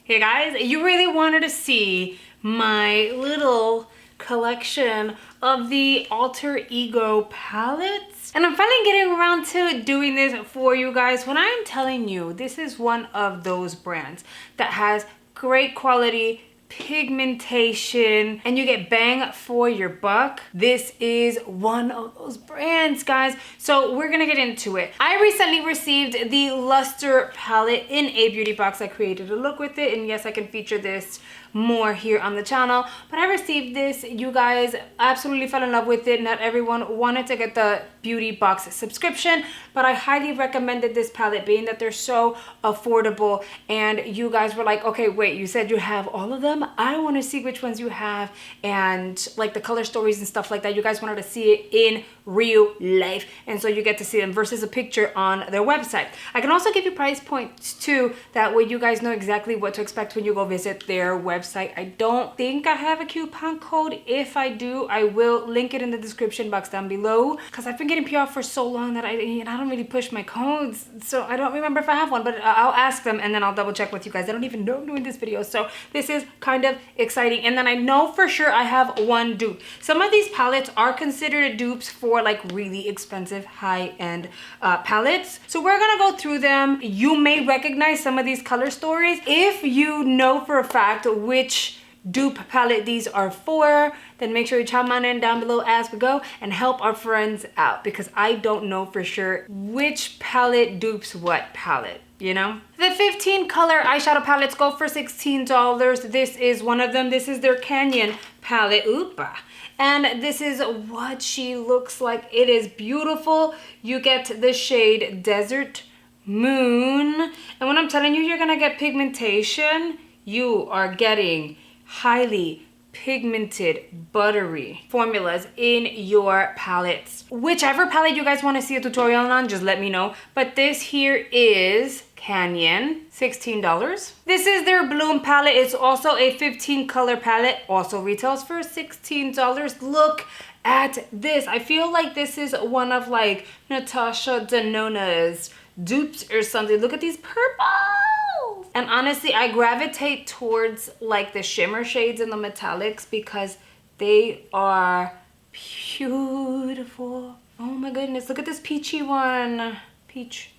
Hey guys, you really wanted to see my little collection of the Alter Ego palettes, and I'm finally getting around to doing this for you guys. When I'm telling you, this is one of those brands that has great quality pigmentation and you get bang for your buck. This is one of those brands, guys. So we're gonna get into it. I recently received the Luster palette in a beauty box. I created a look with it, and yes, I can feature this more here on the channel, but I received this. You guys absolutely fell in love with it. Not everyone wanted to get the beauty box subscription, but I highly recommended this palette, being that they're so affordable. And you guys were like, okay, wait, you said you have all of them? I want to see which ones you have, and like the color stories and stuff like that. You guys wanted to see it in real life, and so you get to see them versus a picture on their website. I can also give you price points too, that way you guys know exactly what to expect when you go visit their website. I don't think I have a coupon code. If I do, I will link it in the description box down below, because I've been getting PR for so long that I don't really push my codes, so I don't remember if I have one, but I'll ask them and then I'll double check with you guys. I don't even know I'm doing this video, so this is kind of exciting. And then I know for sure I have one dupe. Some of these palettes are considered dupes for like really expensive high-end palettes, so we're gonna go through them. You may recognize some of these color stories. If you know for a fact which dupe palette these are for, then make sure you chime on in down below as we go and help our friends out, because I don't know for sure which palette dupes what palette, you know? The 15 color eyeshadow palettes go for $16. This is one of them. This is their Canyon palette. Oopa. And this is what she looks like. It is beautiful. You get the shade Desert Moon. And when I'm telling you, you're gonna get pigmentation, you are getting highly pigmented buttery formulas in your palettes. Whichever palette you guys want to see a tutorial on, just let me know. But this here is Canyon, $16. This is their Bloom palette. It's also a 15 color palette, also retails for $16. Look at this. I feel like this is one of like Natasha Denona's dupes or something. Look at these purples. And honestly, I gravitate towards like the shimmer shades and the metallics because they are beautiful. Oh my goodness, look at this peachy one. Peach.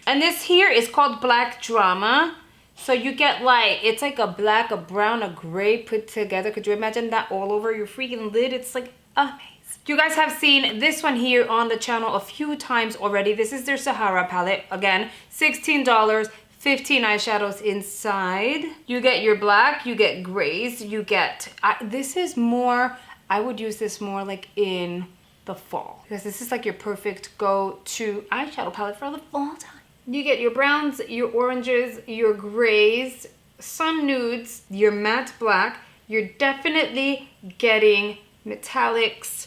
And this here is called Black Drama. So you get like, it's like a black, a brown, a gray put together. Could you imagine that all over your freaking lid? It's like amazing. You guys have seen this one here on the channel a few times already. This is their Sahara palette. Again, $16, 15 eyeshadows inside. You get your black, you get grays, you get, this is more, I would use this more like in the fall, because this is like your perfect go-to eyeshadow palette for the fall time. You get your browns, your oranges, your grays, some nudes, your matte black. You're definitely getting metallics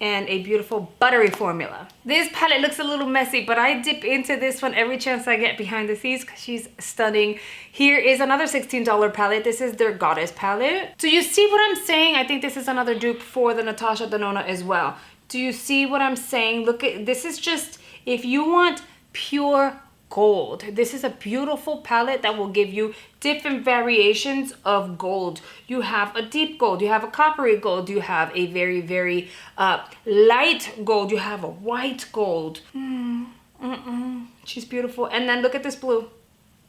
and a beautiful buttery formula. This palette looks a little messy, but I dip into this one every chance I get behind the scenes because she's stunning. Here is another $16 palette. This is their Goddess palette. So you see what I'm saying? I think this is another dupe for the Natasha Denona as well. Do you see what I'm saying? Look at, this is just, if you want pure gold, this is a beautiful palette that will give you different variations of gold. You have a deep gold, you have a coppery gold, you have a very, very light gold, you have a white gold. She's beautiful. And then look at this blue.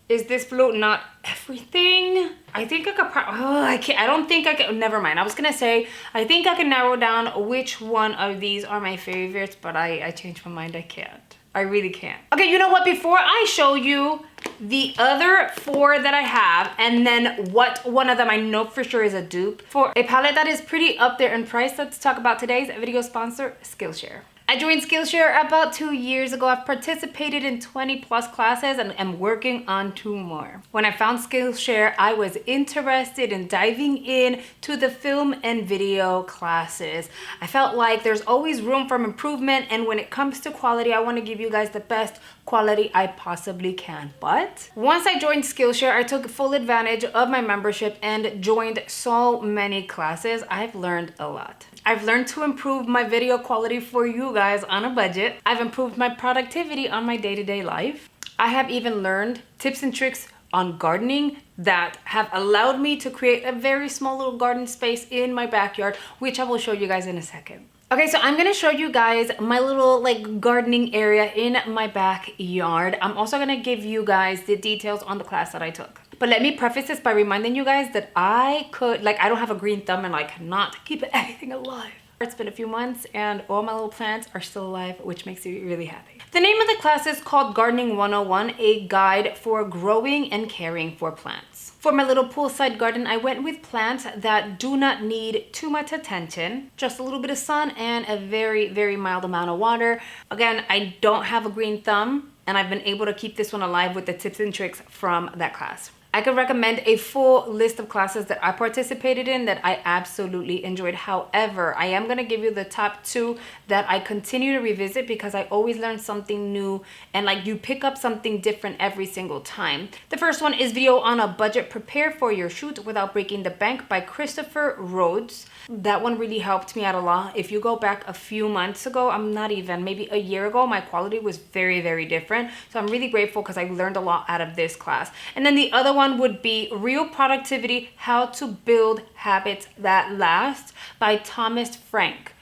Is this blue not everything? I think I could I don't think I can, never mind. I was gonna say, I think I can narrow down which one of these are my favorites, but I changed my mind. I can't. I really can't. Okay, you know what? Before I show you the other four that I have, and then what one of them I know for sure is a dupe for a palette that is pretty up there in price, let's talk about today's video sponsor, Skillshare. I joined Skillshare about 2 years ago. I've participated in 20 plus classes and am working on 2 more. When I found Skillshare, I was interested in diving in to the film and video classes. I felt like there's always room for improvement, and when it comes to quality, I want to give you guys the best quality I possibly can. But once I joined Skillshare, I took full advantage of my membership and joined so many classes. I've learned a lot. I've learned to improve my video quality for you guys on a budget. I've improved my productivity on my day-to-day life. I have even learned tips and tricks on gardening that have allowed me to create a very small little garden space in my backyard, which I will show you guys in a second. Okay, so I'm gonna show you guys my little like gardening area in my backyard. I'm also gonna give you guys the details on the class that I took. But let me preface this by reminding you guys that I don't have a green thumb and I cannot keep anything alive. It's been a few months and all my little plants are still alive, which makes me really happy. The name of the class is called Gardening 101, a guide for growing and caring for plants. For my little poolside garden, I went with plants that do not need too much attention, just a little bit of sun and a very, very mild amount of water. Again, I don't have a green thumb and I've been able to keep this one alive with the tips and tricks from that class. I could recommend a full list of classes that I participated in that I absolutely enjoyed. However, I am going to give you the top 2 that I continue to revisit because I always learn something new and like you pick up something different every single time. The first one is Video on a Budget, Prepare for Your Shoot Without Breaking the Bank by Christopher Rhodes. That one really helped me out a lot. If you go back a few months ago, maybe a year ago, my quality was very, very different. So I'm really grateful because I learned a lot out of this class. And then the other one would be Real Productivity, How to Build Habits That Last by Thomas Frank.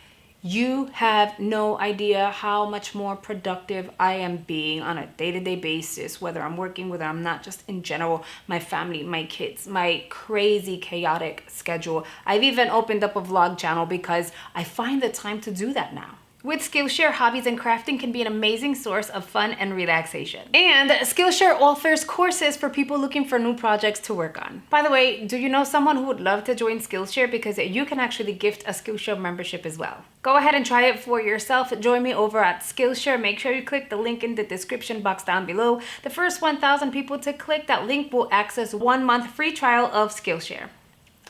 You have no idea how much more productive I am being on a day-to-day basis, whether I'm working, whether I'm not, just in general, my family, my kids, my crazy chaotic schedule. I've even opened up a vlog channel because I find the time to do that now. With Skillshare, hobbies and crafting can be an amazing source of fun and relaxation. And Skillshare offers courses for people looking for new projects to work on. By the way, do you know someone who would love to join Skillshare? Because you can actually gift a Skillshare membership as well. Go ahead and try it for yourself. Join me over at Skillshare. Make sure you click the link in the description box down below. The first 1,000 people to click that link will access 1 month free trial of Skillshare.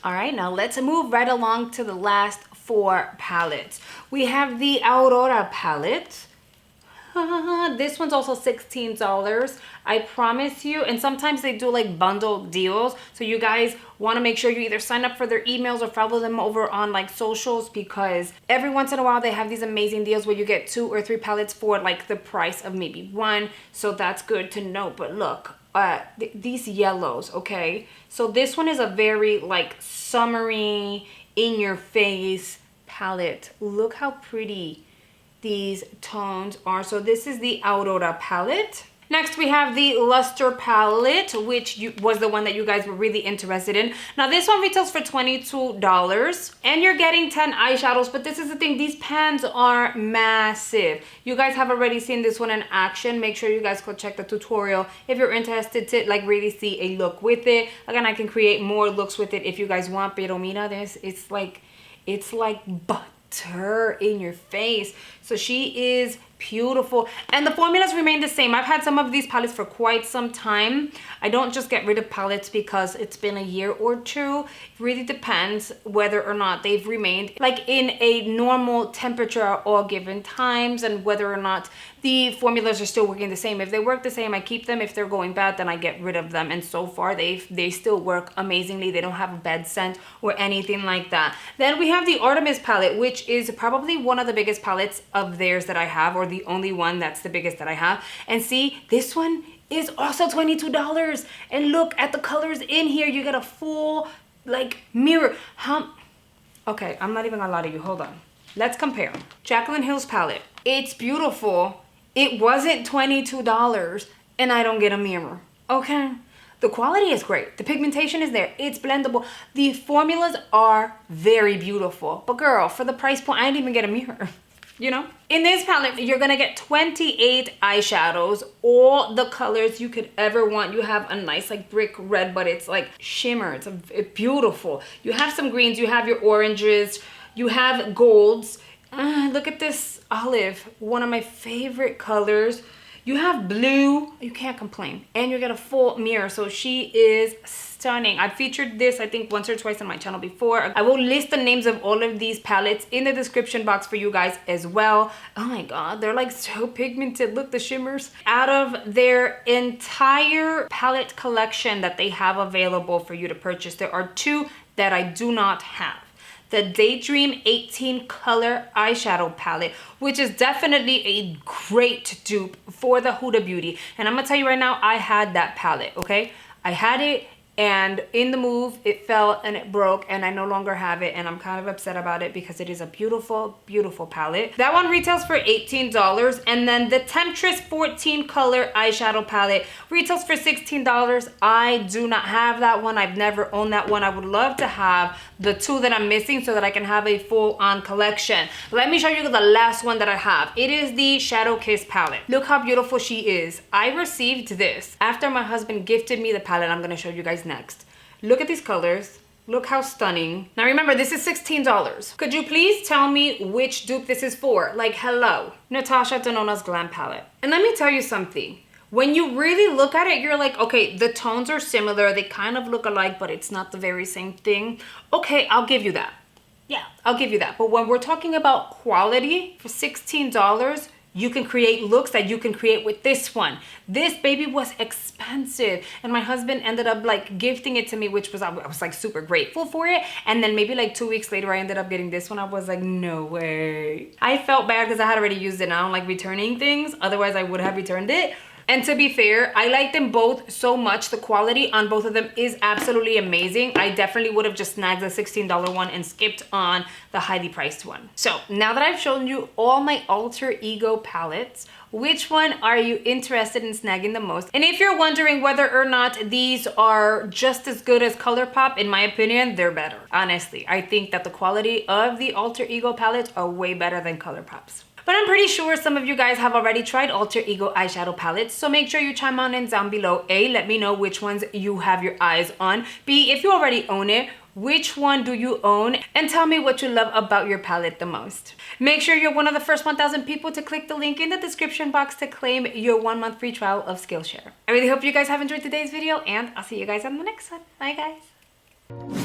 All right, now let's move right along to the last 4 palettes. We have the Aurora palette. This one's also $16. I promise you, and sometimes they do like bundle deals. So you guys want to make sure you either sign up for their emails or follow them over on like socials, because every once in a while they have these amazing deals where you get 2 or 3 palettes for like the price of maybe 1. So that's good to know. But look, these yellows, okay? So this one is a very like summery, in your face palette. Look how pretty these tones are. So this is the Aurora palette. Next, we have the Luster palette, which was the one that you guys were really interested in. Now, this one retails for $22, and you're getting 10 eyeshadows, but this is the thing, these pans are massive. You guys have already seen this one in action. Make sure you guys go check the tutorial if you're interested to like really see a look with it. Again, I can create more looks with it if you guys want, pero mira this, it's like butter in your face. So she is beautiful, and the formulas remain the same. I've had some of these palettes for quite some time. I don't just get rid of palettes because it's been a year or 2. It really depends whether or not they've remained like in a normal temperature at all given times, and whether or not the formulas are still working the same. If they work the same, I keep them. If they're going bad, then I get rid of them. And so far they still work amazingly. They don't have a bad scent or anything like that. Then we have the Artemis palette, which is probably one of the biggest palettes of theirs that I have, or the only one that's the biggest that I have. And see, this one is also $22. And look at the colors in here. You get a full like mirror. Okay, I'm not even gonna lie to you. Hold on. Let's compare. Jaclyn Hill's palette. It's beautiful. It wasn't $22 and I don't get a mirror. Okay. The quality is great. The pigmentation is there. It's blendable. The formulas are very beautiful. But girl, for the price point, I didn't even get a mirror. You know? In this palette, you're gonna get 28 eyeshadows, all the colors you could ever want. You have a nice like brick red, but it's like shimmer. It's beautiful. You have some greens, you have your oranges, you have golds. Look at this olive, one of my favorite colors. You have blue, you can't complain. And you get a full mirror, so she is stunning. I've featured this, I think, once or twice on my channel before. I will list the names of all of these palettes in the description box for you guys as well. Oh my God, they're like so pigmented. Look, the shimmers. Out of their entire palette collection that they have available for you to purchase, there are 2 that I do not have. The Daydream 18 color eyeshadow palette, which is definitely a great dupe for the Huda Beauty. And I'm gonna tell you right now, I had that palette, okay? I had it, and in the move it fell and it broke, and I no longer have it, and I'm kind of upset about it because it is a beautiful, beautiful palette. That one retails for $18, and then the Temptress 14 color eyeshadow palette retails for $16. I do not have that one. I've never owned that one. I would love to have the two that I'm missing so that I can have a full-on collection. Let me show you the last one that I have. It is the Shadow Kiss palette. Look how beautiful she is. I received this after my husband gifted me the palette I'm gonna show you guys next. Look at these colors. Look how stunning. Now remember, this is $16. Could you please tell me which dupe this is for? Like, hello. Natasha Denona's Glam palette. And let me tell you something. When you really look at it, you're like, okay, the tones are similar. They kind of look alike, but it's not the very same thing. Okay, I'll give you that. Yeah, I'll give you that. But when we're talking about quality, for $16, you can create looks that you can create with this one. This baby was expensive, and my husband ended up like gifting it to me, which was, I was like super grateful for it. And then maybe like 2 weeks later, I ended up getting this one. I was like, no way. I felt bad because I had already used it, and I don't like returning things. Otherwise I would have returned it. And to be fair, I like them both so much. The quality on both of them is absolutely amazing. I definitely would have just snagged the $16 one and skipped on the highly priced one. So now that I've shown you all my alter ego palettes, which one are you interested in snagging the most? And if you're wondering whether or not these are just as good as ColourPop, in my opinion, they're better. Honestly, I think that the quality of the alter ego palettes are way better than ColourPop's. But I'm pretty sure some of you guys have already tried alter ego eyeshadow palettes, so make sure you chime on in down below. A, let me know which ones you have your eyes on. B, if you already own it, which one do you own? And tell me what you love about your palette the most. Make sure you're one of the first 1,000 people to click the link in the description box to claim your 1-month free trial of Skillshare. I really hope you guys have enjoyed today's video, and I'll see you guys on the next one. Bye guys.